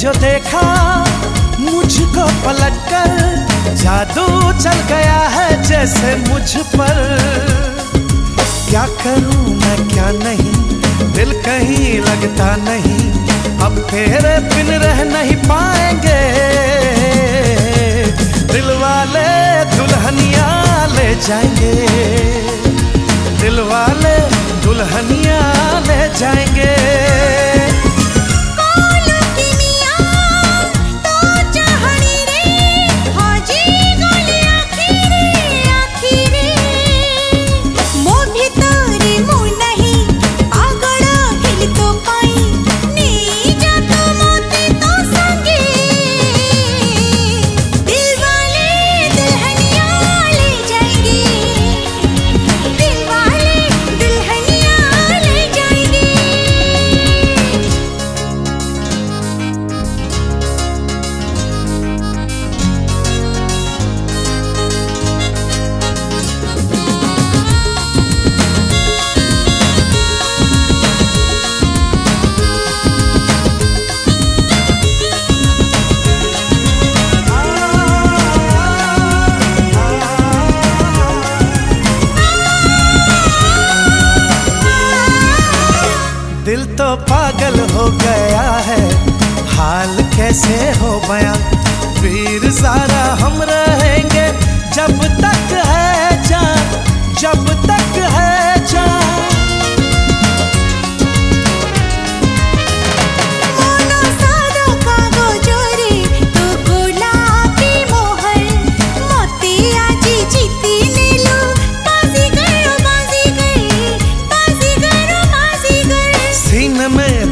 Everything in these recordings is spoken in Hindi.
जो देखा मुझको पलटकर, जादू चल गया है जैसे मुझ पर। क्या करूं मैं क्या नहीं, दिल कहीं लगता नहीं, अब तेरे बिन रह नहीं पाएंगे। दिल वाले दुल्हनिया ले जाएंगे, दिल वाले दुल्हनिया ले जाएंगे। दिल तो पागल हो गया है, हाल कैसे हो बयां। वीर ज़ारा हम रहेंगे जब तक है जान, जब तक है जान।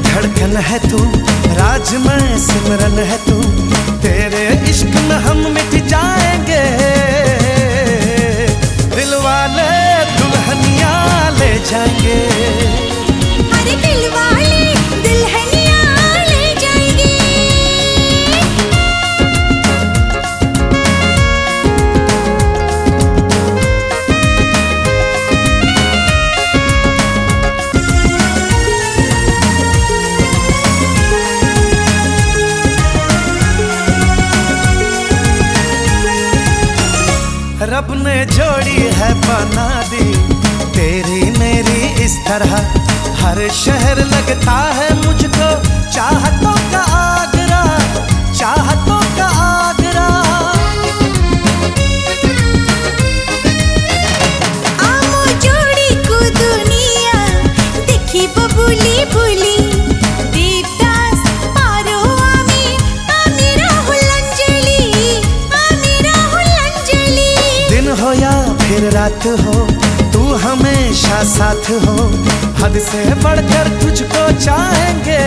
धड़कन है तू, राज में सिमरन है तू, तेरे इश्क में हम मिट जाएंगे। दिल वाले दुल्हनिया ले जाएंगे, अरे दिल वाले दुल्हनिया ले जाएंगे। रब ने जोड़ी है बना दी तेरी मेरी इस तरह, हर शहर लगता है मुझको चाहतों का आगरा, चाहतों का आगरा। आमो जोड़ी को दुनिया देखी बबुली बुली, देवदास पारो आमी आमेरा हुलंजली, आमेरा हुलंजली। दिन हो या फिर रात हो, तू हमेशा साथ हो, हद से बढ़कर तुझको चाहेंगे।